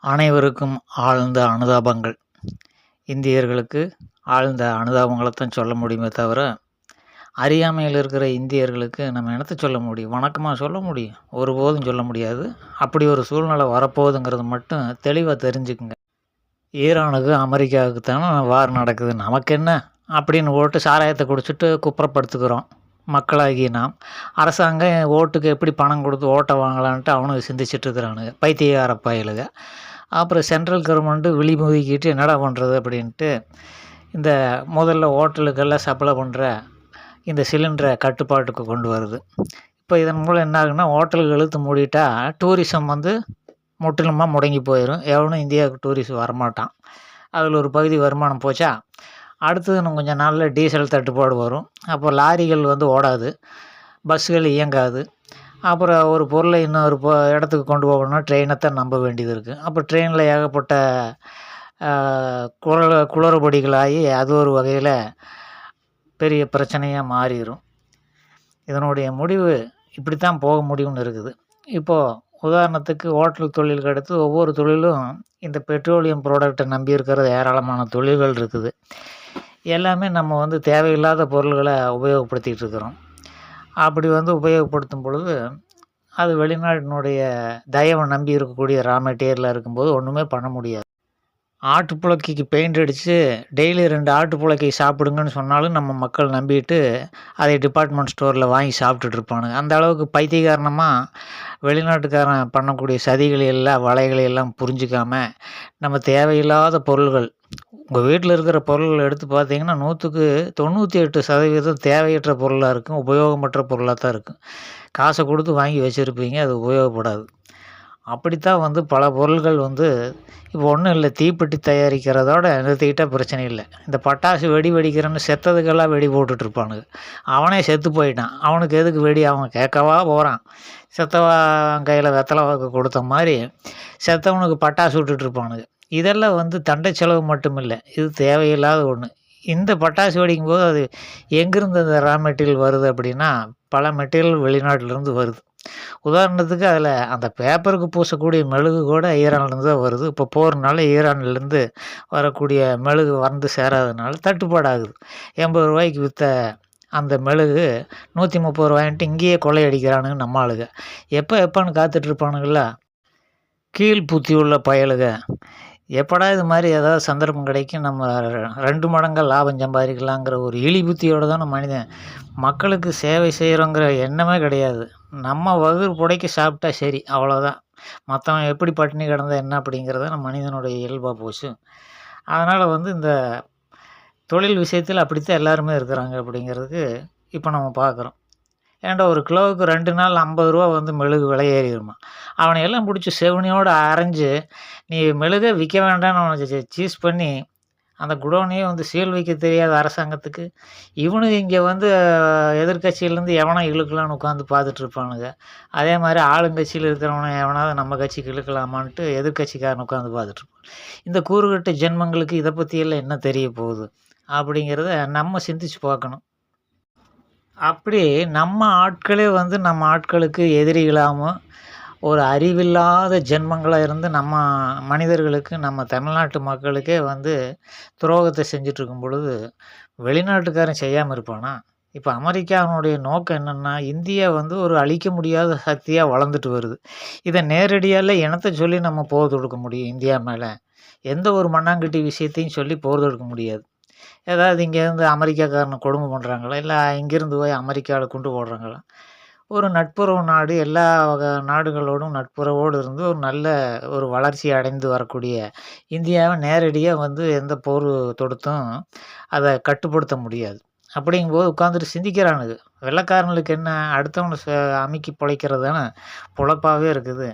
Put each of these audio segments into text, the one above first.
அனைவருக்கும் ஆழ்ந்த அனுதாபங்கள். இந்தியர்களுக்கு ஆழ்ந்த அனுதாபங்களைத்தான் சொல்ல முடியுமே தவிர, அறியாமையில் இருக்கிற இந்தியர்களுக்கு நம்ம என்னத்த சொல்ல முடியும்? வணக்கமா சொல்ல முடியும்? ஒருபோதும் சொல்ல முடியாது. அப்படி ஒரு சூழ்நிலை வரப்போகுதுங்கிறது மட்டும் தெளிவா தெரிஞ்சுக்குங்க. ஈரானுக்கு, அமெரிக்காவுக்கு தானே வார் நடக்குது. நமக்கென்ன? அப்படின்னு சாராயத்தை குடிச்சிட்டு குப்புறப்படுத்துக்கிறோம். மக்களாகிய நாம். அரசாங்கம் ஓட்டுக்கு எப்படி பணம் கொடுத்து ஓட்டை வாங்கலான்ட்டு அவனுங்க சிந்திச்சுட்டு இருக்கிறானுங்க. பைத்தியக்கார பயலுக. அப்புறம் சென்ட்ரல் கவர்மெண்ட்டு விழி முதுக்கிட்டு என்னடா பண்ணுறது அப்படின்ட்டு, இந்த முதல்ல ஹோட்டலுக்கெல்லாம் சப்ளை பண்ணுற இந்த சிலிண்டரை கட்டுப்பாட்டுக்கு கொண்டு வருது. இப்போ இதன் மூலம் என்ன ஆகுன்னா, ஹோட்டலுக்கு இழுத்து மூடிட்டா டூரிசம் முற்றிலுமாக முடங்கி போயிடும். எவனும் இந்தியாவுக்கு டூரிஸ்ட் வரமாட்டான். அதில் ஒரு பகுதி வருமானம் போச்சா, அடுத்தது இன்னும் கொஞ்சம் நாளில் டீசல் தட்டுப்பாடு வரும். அப்போ லாரிகள் ஓடாது, பஸ்ஸுகள் இயங்காது. அப்புறம் ஒரு பொருளை இன்னொரு இடத்துக்கு கொண்டு போகணும்னா ட்ரெயினைத்தான் நம்ப வேண்டியது இருக்குது. அப்போ ட்ரெயினில் ஏகப்பட்ட குளறுபடிகளாகி அது ஒரு வகையில் பெரிய பிரச்சனையாக மாறிடும். இதனுடைய முடிவு இப்படி தான் போக முடியும்னு இருக்குது. இப்போது உதாரணத்துக்கு ஹோட்டல் தொழிலுக்கு அடுத்து ஒவ்வொரு தொழிலும் இந்த பெட்ரோலியம் ப்ராடக்டை நம்பி இருக்கிற ஏராளமான தொழில்கள் இருக்குது. எல்லாமே நம்ம தேவையில்லாத பொருள்களை உபயோகப்படுத்திகிட்டு இருக்கிறோம். அப்படி உபயோகப்படுத்தும் பொழுது அது வெளிநாட்டினுடைய தயவை நம்பி இருக்கக்கூடிய ரா மெட்டீரியலாக இருக்கும்போது ஒன்றுமே பண்ண முடியாது. ஆட்டுப்புழக்கைக்கு பெயிண்ட் அடித்து டெய்லி 2 ஆட்டுப்புழக்கை சாப்பிடுங்கன்னு சொன்னாலும் நம்ம மக்கள் நம்பிட்டு அதை டிபார்ட்மெண்ட் ஸ்டோரில் வாங்கி சாப்பிட்டுட்டு இருப்பானுங்க. அந்த அளவுக்கு பைத்தியக்காரனமாக வெளிநாட்டுக்காரன் பண்ணக்கூடிய சதிகளை எல்லாம் வலைகளை எல்லாம் புரிஞ்சிக்காம நம்ம தேவையில்லாத பொருள்கள், உங்கள் வீட்டில் இருக்கிற பொருள்கள் எடுத்து பார்த்தீங்கன்னா 100க்கு 98% தேவையற்ற பொருளாக இருக்கும், உபயோகமற்ற பொருளாக தான் இருக்கும். காசை கொடுத்து வாங்கி வச்சுருப்பீங்க, அது உபயோகப்படாது. அப்படித்தான் பல பொருள்கள் இப்போ ஒன்றும் இல்லை, தீப்பெட்டி தயாரிக்கிறதோட நிறுத்திக்கிட்டால் பிரச்சனை இல்லை. இந்த பட்டாசு வெடி வெடிக்கிறேன்னு செத்ததுக்கெல்லாம் வெடி போட்டுட்ருப்பானுங்க. அவனே செத்து போயிட்டான், அவனுக்கு எதுக்கு வெடி? அவன் கேட்கவா போகிறான்? செத்தவன் கையில் வெத்தலை வாக்கு கொடுத்த மாதிரி செத்தவனுக்கு பட்டாசு விட்டுட்ருப்பானுங்க. இதெல்லாம் தண்டை செலவு மட்டும் இல்லை, இது தேவையில்லாத ஒன்று. இந்த பட்டாசு வெடிக்கும்போது அது எங்கேருந்து அந்த ரா மெட்டீரியல் வருது அப்படின்னா, பல மெட்டீரியல் வெளிநாட்டிலேருந்து வருது. உதாரணத்துக்கு அதில் அந்த பேப்பருக்கு பூசக்கூடிய மெழுகு கூட ஈரான்லேருந்து தான் வருது. இப்போ போகிறனால ஈரான்லேருந்து வரக்கூடிய மெழுகு சேராதனால தட்டுப்பாடு ஆகுது. ரூ. 80க்கு விற்ற அந்த மெழுகு ரூ. 130 இங்கேயே கொள்ளையடிக்கிறானுங்க நம்ம ஆளுங்க. எப்போன்னு காத்துட்ருப்பானுங்களா கீழ் புத்தி உள்ள பயலுக. எப்படா இது மாதிரி ஏதாவது சந்தர்ப்பம் கிடைக்கும், நம்ம 2 மடங்கா லாபம் சம்பாதிக்கலாங்கிற ஒரு இழி புத்தியோடு தானே மனிதன். மக்களுக்கு சேவை செய்கிறோங்கிற எண்ணமே கிடையாது. நம்ம வகுறு புடைக்க சாப்பிட்டா சரி, அவ்வளோதான். மற்றவன் எப்படி பட்டினி கிடந்தா என்ன அப்படிங்கிறத நம்ம மனிதனுடைய இயல்பாக போச்சு. அதனால் இந்த தொழில் விஷயத்தில் அப்படித்தான் எல்லாருமே இருக்கிறாங்க அப்படிங்கிறதுக்கு இப்போ நம்ம பார்க்குறோம். ஏன்டா ஒரு கிலோவுக்கு 2 நாள் ரூ. 50 மெழுகு விலை ஏறிடுமா? அவனை எல்லாம் பிடிச்சி செவனியோடு அரைஞ்சு, நீ மெழுகை விற்க வேண்டாம்னு அவனை சீஸ் பண்ணி அந்த குடோனையே சீல் வைக்க தெரியாத அரசாங்கத்துக்கு இவனுக்கு இங்கே எதிர்கட்சியிலேருந்து எவனா இழுக்கலான்னு உட்காந்து பார்த்துட்ருப்பானுங்க. அதே மாதிரி ஆளுங்கட்சியில் இருக்கிறவனை எவனாவது நம்ம கட்சிக்கு இழுக்கலாமான்ட்டு எதிர்கட்சிக்காரன் உட்காந்து பார்த்துட்ருப்பான். இந்த கூறுகட்ட ஜென்மங்களுக்கு இதை பற்றியெல்லாம் என்ன தெரிய போகுது அப்படிங்கிறத நம்ம சிந்திச்சு பார்க்கணும். அப்படி நம்ம ஆட்களே நம்ம ஆட்களுக்கு எதிரிகளாகவும் ஒரு அறிவில்லாத ஜென்மங்களாக இருந்து நம்ம மனிதர்களுக்கு, நம்ம தமிழ்நாட்டு மக்களுக்கே துரோகத்தை செஞ்சிட்ருக்கும் பொழுது வெளிநாட்டுக்காரன் செய்யாமல் இருப்பானா? இப்போ அமெரிக்காவினுடைய நோக்கம் என்னென்னா, இந்தியா ஒரு அழிக்க முடியாத சக்தியாக வளர்ந்துட்டு வருது. இதை நேரடியால் இனத்தை சொல்லி நம்ம போர் தொடுக்க முடியும். இந்தியா மேலே எந்த ஒரு மண்ணாங்கட்டி விஷயத்தையும் சொல்லி போர் தொடுக்க முடியாது. ஏதாவது இங்கேருந்து அமெரிக்காக்காரனை கொடுமை பண்ணுறாங்களா, இல்லை இங்கேருந்து போய் அமெரிக்காவில் கொண்டு போடுறாங்களா? ஒரு நட்புறவு நாடு, எல்லா நாடுகளோடும் நட்புறவோடு இருந்து ஒரு நல்ல ஒரு வளர்ச்சி அடைந்து வரக்கூடிய இந்தியாவை நேரடியாக எந்த போர் தொடுத்தும் அதை கட்டுப்படுத்த முடியாது. அப்படிங்கும்போது உட்காந்துட்டு சிந்திக்கிறானுங்க. வெள்ளைக்காரங்களுக்கு என்ன, அடுத்தவனை அமுக்கி பிழைக்கிறது தானே பொழப்பாகவே இருக்குது.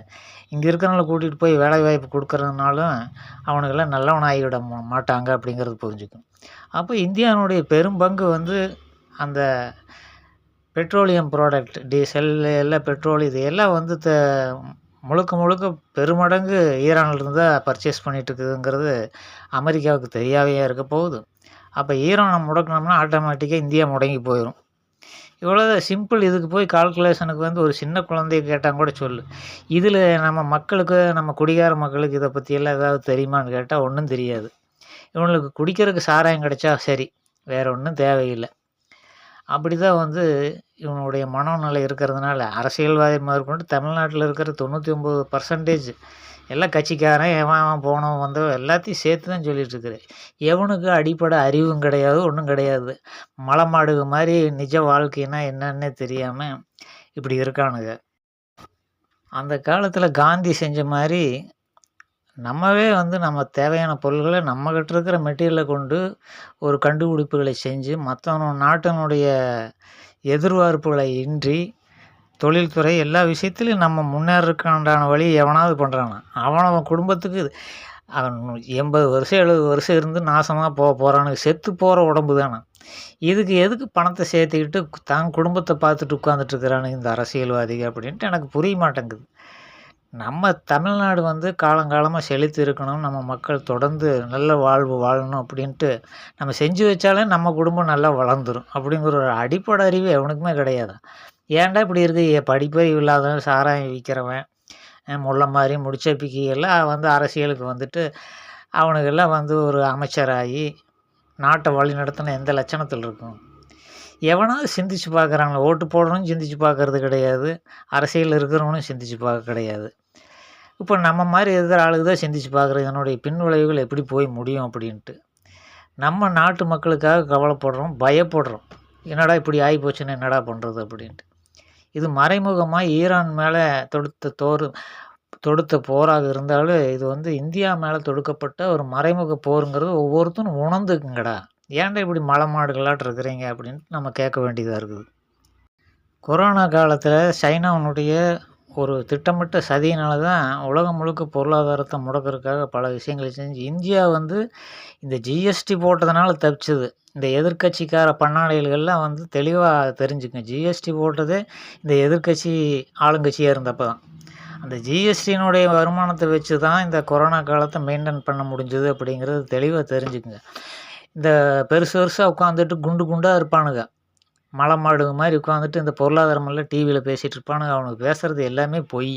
இங்கே இருக்கிறவங்கள கூட்டிகிட்டு போய் வேலைவாய்ப்பு கொடுக்குறதுனாலும் அவனுக்கெல்லாம் நல்லவன் ஆகிவிட மாட்டாங்க அப்படிங்கிறது புரிஞ்சுக்கணும். அப்போ இந்தியாவினுடைய பெரும்பங்கு அந்த பெட்ரோலியம் ப்ராடக்ட், டீசல் எல்லாம் பெட்ரோல், இது எல்லாம் முழுக்க முழுக்க பெருமடங்கு ஈரானிலிருந்து தான் பர்ச்சேஸ் பண்ணிகிட்ருக்குதுங்கிறது அமெரிக்காவுக்கு தெரியாமையாக இருக்க போகுது. அப்போ ஈரானை முடக்கணும்னா ஆட்டோமேட்டிக்காக இந்தியா முடங்கி போயிடும். இவ்வளோ சிம்பிள். இதுக்கு போய் கால்குலேஷனுக்கு வந்து ஒரு சின்ன குழந்தைய கேட்டால் கூட சொல்லு. இதில் நம்ம மக்களுக்கு, நம்ம குடிகார மக்களுக்கு இதை பற்றியெல்லாம் ஏதாவது தெரியுமான்னு கேட்டால் ஒன்றும் தெரியாது. இவங்களுக்கு குடிக்கிறதுக்கு சாராயம் கிடைச்சா சரி, வேறு ஒன்றும் தேவையில்லை. அப்படி தான் வந்து இவனுடைய மனோநிலை இருக்கிறதுனால அரசியல்வாதி முதற்கொண்டு தமிழ்நாட்டில் இருக்கிற 99% எல்லாம் கட்சிக்காரன், எவன் போனவன் வந்தவன் எல்லாத்தையும் சேர்த்து தான் சொல்லிட்டு இருக்கிறேன். எவனுக்கு அடிப்படை அறிவும் கிடையாது, ஒன்றும் கிடையாது. மலை மாடுக மாதிரி நிஜ வாழ்க்கைன்னா என்னன்னே தெரியாமல் இப்படி இருக்கானுங்க. அந்த காலத்தில் காந்தி செஞ்ச மாதிரி நம்மவே வந்து நம்ம தேவையான பொருள்களை நம்மக்கிட்ட இருக்கிற மெட்டீரியலை கொண்டு ஒரு கண்டுபிடிப்புகளை செஞ்சு நாட்டினுடைய எதிர்பார்ப்புகளை இன்றி தொழில்துறை எல்லா விஷயத்துலையும் நம்ம முன்னேறதுக்கான வழி எவனாவது பண்ணுறானா? அவன் குடும்பத்துக்கு அவன் 80 வருஷம் 70 வருஷம் இருந்து நாசமாக போகிறானுங்க. செத்து போகிற உடம்பு தானே. இதுக்கு எதுக்கு பணத்தை சேர்த்துக்கிட்டு தான் குடும்பத்தை பார்த்துட்டு உட்காந்துட்ருக்கிறானுங்க இந்த அரசியல்வாதிகள் அப்படின்ட்டு எனக்கு புரிய மாட்டேங்குது. நம்ம தமிழ்நாடு வந்து காலங்காலமாக செழித்து இருக்கணும், நம்ம மக்கள் தொடர்ந்து நல்ல வாழ்வு வாழணும் அப்படின்ட்டு நம்ம செஞ்சு வச்சாலே நம்ம குடும்பம் நல்லா வளர்ந்துடும் அப்படிங்கிற ஒரு அடிப்படை அறிவு எவனுக்குமே கிடையாது. ஏன்டா இப்படி இருக்குது? படிப்பறிவு இல்லாதவன், சாராயம் விற்கிறவன், முல்லை மாதிரி முடிச்சப்பிக்கி எல்லாம் வந்து அரசியலுக்கு வந்துட்டு அவனுக்கெல்லாம் வந்து ஒரு அமைச்சராகி நாட்டை வழி நடத்தின எந்த லட்சணத்தில் இருக்கும்? எவனாவது சிந்திச்சு பார்க்குறாங்களா? ஓட்டு போடணும்னு சிந்திச்சு பார்க்கறது கிடையாது, அரசியலில் இருக்கிறவனும் சிந்திச்சு பார்க்க கிடையாது. இப்போ நம்ம மாதிரி இருக்கிற ஆளுக்கு தான் சிந்திச்சு பார்க்குறது இதனுடைய பின் விளைவுகள் எப்படி போய் முடியும் அப்படின்ட்டு. நம்ம நாட்டு மக்களுக்காக கவலைப்படுறோம், பயப்படுறோம். என்னடா இப்படி ஆகிப்போச்சுன்னு என்னடா பண்ணுறது அப்படின்ட்டு. இது மறைமுகமாக ஈரான் மேலே தொடுத்த போராக இருந்தாலும் இது வந்து இந்தியா மேலே தொடுக்கப்பட்ட ஒரு மறைமுக போருங்கிறது ஒவ்வொருத்தரும் உணர்ந்துக்குங்கடா. ஏன்டா இப்படி மலை மாடுகளாட்டு இருக்கிறீங்க அப்படின்ட்டு நம்ம கேட்க வேண்டியதாக இருக்குது. கொரோனா காலத்தில் சைனாவுடைய ஒரு திட்டமிட்ட சதியினால தான் உலகம் முழுக்க பொருளாதாரத்தை முடக்கிறதுக்காக பல விஷயங்களை செஞ்சு இந்தியா வந்து இந்த ஜிஎஸ்டி போட்டதுனால தப்பிச்சது. இந்த எதிர்க்கட்சிக்கார பண்ணாடைகள்லாம் வந்து தெளிவாக தெரிஞ்சுக்குங்க. ஜிஎஸ்டி போட்டதே இந்த எதிர்க்கட்சி ஆளுங்கட்சியாக இருந்தப்போ தான். அந்த ஜிஎஸ்டியினுடைய வருமானத்தை வச்சு தான் இந்த கொரோனா காலத்தை மெயின்டைன் பண்ண முடிஞ்சது அப்படிங்கிறது தெளிவாக தெரிஞ்சுக்குங்க. இந்த பெருசு பெருசாக உட்காந்துட்டு குண்டு குண்டாக இருப்பானுங்க, மலை மாடுக மாதிரி உட்காந்துட்டு இந்த பொருளாதாரமெல்லாம் டிவியில் பேசிகிட்டு இருப்பானுங்க. அவனுக்கு பேசுகிறது எல்லாமே பொய்,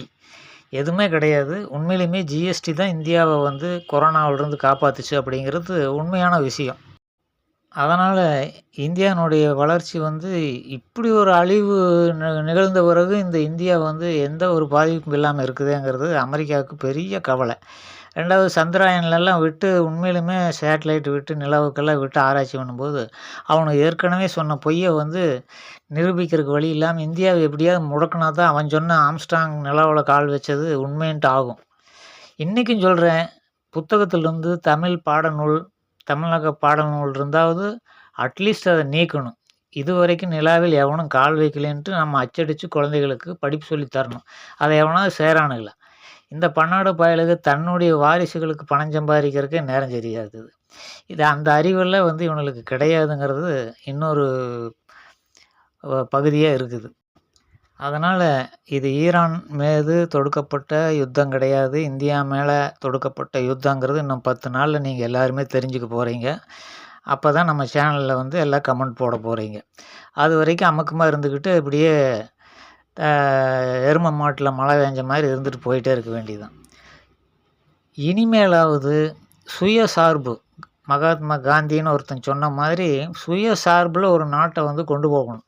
எதுவுமே கிடையாது. உண்மையிலுமே ஜிஎஸ்டி தான் இந்தியாவை வந்து கொரோனாவிலிருந்து காப்பாற்றுச்சு அப்படிங்கிறது உண்மையான விஷயம். அதனால் இந்தியாவினுடைய வளர்ச்சி வந்து இப்படி ஒரு அழிவு நிகழ்ந்த பிறகு இந்த இந்தியா வந்து எந்த ஒரு பாதிப்பும் இல்லாமல் இருக்குதுங்கிறது அமெரிக்காவுக்கு பெரிய கவலை. 2வது சந்திராயன்லாம் விட்டு உண்மையிலுமே சேட்டலைட் விட்டு நிலவுக்கெல்லாம் விட்டு ஆராய்ச்சி பண்ணும்போது அவனுக்கு ஏற்கனவே சொன்ன பொய்யை வந்து நிரூபிக்கிறதுக்கு வழி இல்லாமல் இந்தியாவை எப்படியாவது முடக்கினா தான் அவன் சொன்ன ஆம்ஸ்டாங் நிலவில் கால் வச்சது உண்மைன்ட்டு ஆகும். இன்றைக்கும் சொல்கிறேன், புத்தகத்திலிருந்து தமிழக பாடநூல் இருந்தாவது அட்லீஸ்ட் அதை நீக்கணும். இதுவரைக்கும் நிலாவில் எவனும் கால் வைக்கலன்ட்டு நம்ம அச்சடித்து குழந்தைகளுக்கு படிப்பு சொல்லி தரணும். அதை எவனாவது சேரானுங்கள? இந்த பன்னாடு பயலுக்கு தன்னுடைய வாரிசுகளுக்கு பணம் சம்பாதிக்கிறதுக்கே நேரம் தெரியாது. இது அந்த அறிவெல்லாம் வந்து இவனுக்கு கிடையாதுங்கிறது இன்னொரு பகுதியாக இருக்குது. அதனால் இது ஈரான் மீது தொடுக்கப்பட்ட யுத்தம் கிடையாது, இந்தியா மேலே தொடுக்கப்பட்ட யுத்தங்கிறது இன்னும் 10 நாளில் நீங்கள் எல்லாருமே தெரிஞ்சுக்க போகிறீங்க. அப்போ தான் நம்ம சேனலில் வந்து எல்லாம் கமெண்ட் போட போகிறீங்க. அது வரைக்கும் அமுக்கமாக இருந்துக்கிட்டு இப்படியே எருமை மாட்டில் மழை பெஞ்ச மாதிரி இருந்துட்டு போயிட்டே இருக்க வேண்டியதுதான். இனிமேலாவது சுயசார்பு, மகாத்மா காந்தின்னு ஒருத்தன் சொன்ன மாதிரி சுயசார்பில் ஒரு நாட்டை வந்து கொண்டு போகணும்.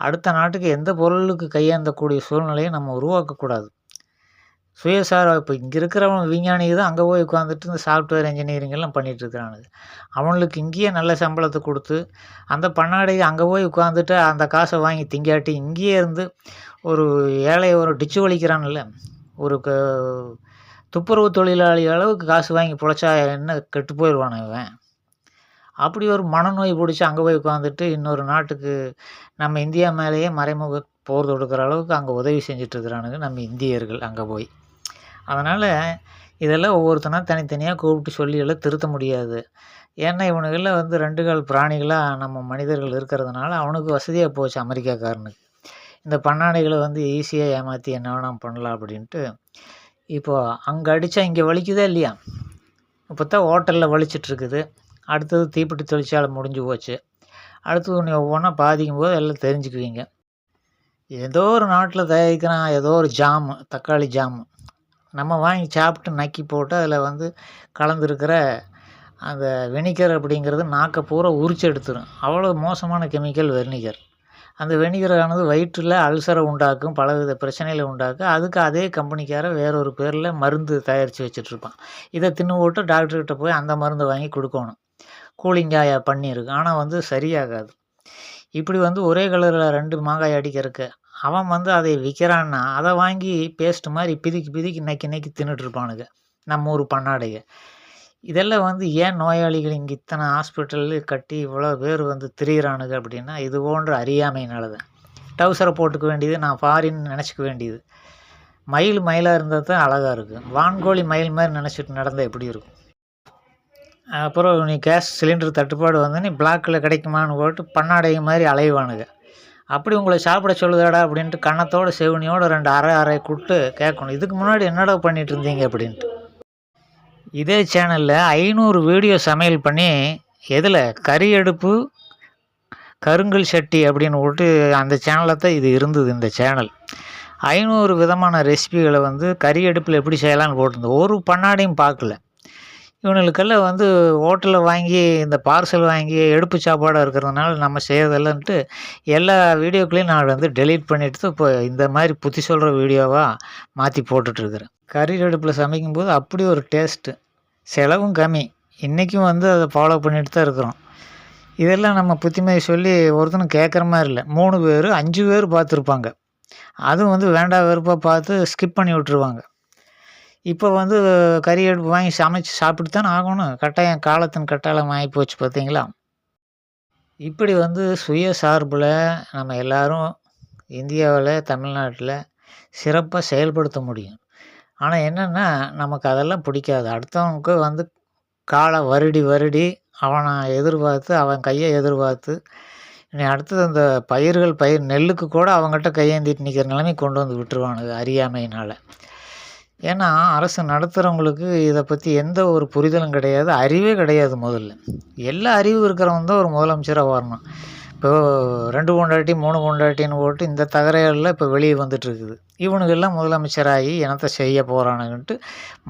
அடுத்த நாட்டுக்கு எந்த பொருளுக்கு கையேந்தக்கூடிய சூழ்நிலையை நம்ம உருவாக்கக்கூடாது. இப்போ இங்கே இருக்கிறவன் விஞ்ஞானிக்கு தான் அங்கே போய் உட்காந்துட்டு இந்த சாஃப்ட்வேர் இன்ஜினியரிங் எல்லாம் பண்ணிகிட்டு இருக்கிறானுங்க. அவனுக்கு இங்கேயே நல்ல சம்பளத்தை கொடுத்து அந்த பண்ணாடையை அங்கே போய் உட்காந்துட்டு அந்த காசை வாங்கி திங்காட்டி இங்கேயே இருந்து ஒரு ஏழையை ஒரு டிச்சு வலிக்கிறான்ல, ஒரு துப்புரவு தொழிலாளி அளவுக்கு காசு வாங்கி பிழைச்சா என்ன கெட்டு போயிடுவானே இவன். அப்படி ஒரு மனநோய் பிடிச்சி அங்கே போய் உட்காந்துட்டு இன்னொரு நாட்டுக்கு நம்ம இந்தியா மேலேயே மறைமுக போர் தொடுக்கிற அளவுக்கு அங்கே உதவி செஞ்சிட்ருக்கிறானுங்க நம்ம இந்தியர்கள் அங்கே போய். அதனால் இதெல்லாம் ஒவ்வொருத்தனா தனித்தனியாக கூப்பிட்டு சொல்லி எல்லாம் திருத்த முடியாது. ஏன்னா இவனுகளில் வந்து 2 கால் பிராணிகளாக நம்ம மனிதர்கள் இருக்கிறதுனால அவனுக்கு வசதியாக போச்சு அமெரிக்காக்காரனுக்கு. இந்த பண்ணாடைகளை வந்து ஈஸியாக ஏமாற்றி என்ன வேணால் பண்ணலாம் அப்படின்ட்டு. இப்போது அங்கே அடித்தா இங்கே வலிக்குதா இல்லையா? இப்போ தான் ஹோட்டலில் வலிச்சிட்ருக்குது. அடுத்தது தீப்பெட்டி தொழிற்சாலை முடிஞ்சு போச்சு. அடுத்தது ஒன்று ஒவ்வொன்றா பாதிக்கும்போது எல்லாம் தெரிஞ்சுக்குவீங்க. ஏதோ ஒரு நாட்டில் தயாரிக்கிறான் ஏதோ ஒரு ஜாமு, தக்காளி ஜாமு. நம்ம வாங்கி சாப்பிட்டு நக்கி போட்டு அதில் வந்து கலந்துருக்கிற அந்த வினிகர் அப்படிங்கிறது நாக்கை பூரா உரிச்சு எடுத்துரும். அவ்வளோ மோசமான கெமிக்கல் வெனிகர். அந்த வெனிகரானது வயிற்றில் அல்சரை உண்டாக்கும், பலவித பிரச்சனைகளை உண்டாக்கும். அதுக்கு அதே கம்பெனிக்காரன் வேறொரு பேரில் மருந்து தயாரித்து வச்சுட்ருப்பான். இதை தின்னு போட்டு டாக்டர்கிட்ட போய் அந்த மருந்தை வாங்கி கொடுக்கணும். கூலிங்காயா பண்ணியிருக்கு. ஆனால் வந்து சரியாகாது. இப்படி வந்து ஒரே கலரில் 2 மாங்காய் அடிக்கிறக்கு அவன் வந்து அதை விற்கிறான்னா அதை வாங்கி பேஸ்ட் மாதிரி பிதுக்கி நக்கி நக்கி தின்னுட்ருப்பானுங்க நம்ம ஊர் பண்ணாடைக. இதெல்லாம் வந்து ஏன் நோயாளிகள் இங்கே இத்தனை ஹாஸ்பிட்டலு கட்டி இவ்வளோ பேர் வந்து திரியிறானுங்க அப்படின்னா இது போன்ற அறியாமையினால தான். டவுசரை போட்டுக்க வேண்டியது நான் ஃபாரின் நினச்சிக்க வேண்டியது. மயிலாக இருந்தால் தான் அழகாக இருக்கும். வான்கோழி மயில் மாதிரி நினச்சிட்டு நடந்தால் எப்படி இருக்கும்? அப்புறம் நீ கேஸ் சிலிண்டர் தட்டுப்பாடு வந்து நீ பிளாக்கில் கிடைக்குமான்னு போட்டு பண்ணாடைக மாதிரி அலைவானுங்க. அப்படி உங்களை சாப்பிட சொல்லுதாடா அப்படின்ட்டு கன்னத்தோடு செவனியோடு 2 அரை கூப்பிட்டு கேட்கணும், இதுக்கு முன்னாடி என்னடா பண்ணிகிட்டு இருந்தீங்க அப்படின்ட்டு. இதே சேனலில் 500 வீடியோ சமையல் பண்ணி எதில் கறி அடுப்பு கருங்கல் சட்டி அப்படின்னு விட்டு அந்த சேனலில் தான் இது இருந்தது. இந்த சேனல் 500 விதமான ரெசிபிகளை வந்து கறி அடுப்பில் எப்படி செய்யலான்னு போட்டிருந்தோம். ஒரு பண்ணாடையும் பார்க்கல. இவனுங்களுக்கெல்லாம் வந்து ஹோட்டலில் வாங்கி இந்த பார்சல் வாங்கி எடுப்பு சாப்பாடாக இருக்கிறதுனால நம்ம செய்கிறதில்லன்ட்டு எல்லா வீடியோக்களையும் நான் வந்து டெலீட் பண்ணிவிட்டு இப்போ இந்த மாதிரி புத்தி சொல்கிற வீடியோவாக மாற்றி போட்டுட்ருக்குறேன். கறி அடுப்பில் சமைக்கும்போது அப்படி ஒரு டேஸ்ட்டு, செலவும் கம்மி. இன்றைக்கும் வந்து அதை ஃபாலோ பண்ணிட்டு தான் இருக்கிறோம். இதெல்லாம் நம்ம புத்திமதி சொல்லி ஒருத்தனும் கேட்குற மாதிரி இல்லை. 3 பேர் 5 பேர் பார்த்துருப்பாங்க. அதுவும் வந்து வேண்டா வெறுப்பாக பார்த்து ஸ்கிப் பண்ணி விட்ருவாங்க. இப்போ வந்து கறி அடுப்பு வாங்கி சமைச்சு சாப்பிட்டு தானே ஆகணும். கட்டாயம் காலத்தின் கட்டாயம் ஆகி போச்சு பார்த்தீங்களா? இப்படி வந்து சுயசார்பில் நம்ம எல்லோரும் இந்தியாவில் தமிழ்நாட்டில் சிறப்பாக செயல்படுத்த முடியும். ஆனால் என்னென்னா நமக்கு அதெல்லாம் பிடிக்காது. அடுத்தவனுக்கு வந்து காலை வருடி அவனை எதிர்பார்த்து அவன் கையை எதிர்பார்த்து இனி அடுத்தது அந்த பயிர் நெல்லுக்கு கூட அவங்ககிட்ட கையேந்திட்டு நிற்கிற நிலைமை கொண்டு வந்து விட்டுருவானுங்க அறியாமையினால். ஏன்னா அரசு நடத்துகிறவங்களுக்கு இதை பற்றி எந்த ஒரு புரிதலும் கிடையாது, அறிவே கிடையாது. முதல்ல எல்லா அறிவும் இருக்கிறவங்க தான் ஒரு முதலமைச்சராக வரணும். இப்போ 2 பொண்டாட்டி 3 பொண்டாட்டின்னு போட்டு இந்த தகராறுலாம் இப்போ வெளியே வந்துட்டுருக்குது. இவனுங்கெல்லாம் முதலமைச்சராகி என்னத்தை செய்ய போகிறானுங்கன்ட்டு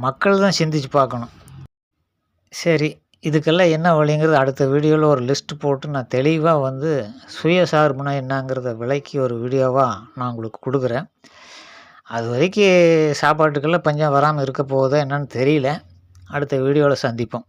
மக்கள் தான் சிந்திச்சு பார்க்கணும். சரி, இதுக்கெல்லாம் என்ன வழிங்கிறது அடுத்த வீடியோவில் ஒரு லிஸ்ட்டு போட்டு நான் தெளிவாக வந்து சுயசார்புனா என்னங்கிறத விளக்கி ஒரு வீடியோவாக நான் உங்களுக்கு கொடுக்குறேன். அது வரைக்கும் சாப்பாட்டுக்கெல்லாம் பஞ்சம் வராமல் இருக்க போகுதா என்னன்னு தெரியல. அடுத்த வீடியோவில் சந்திப்போம்.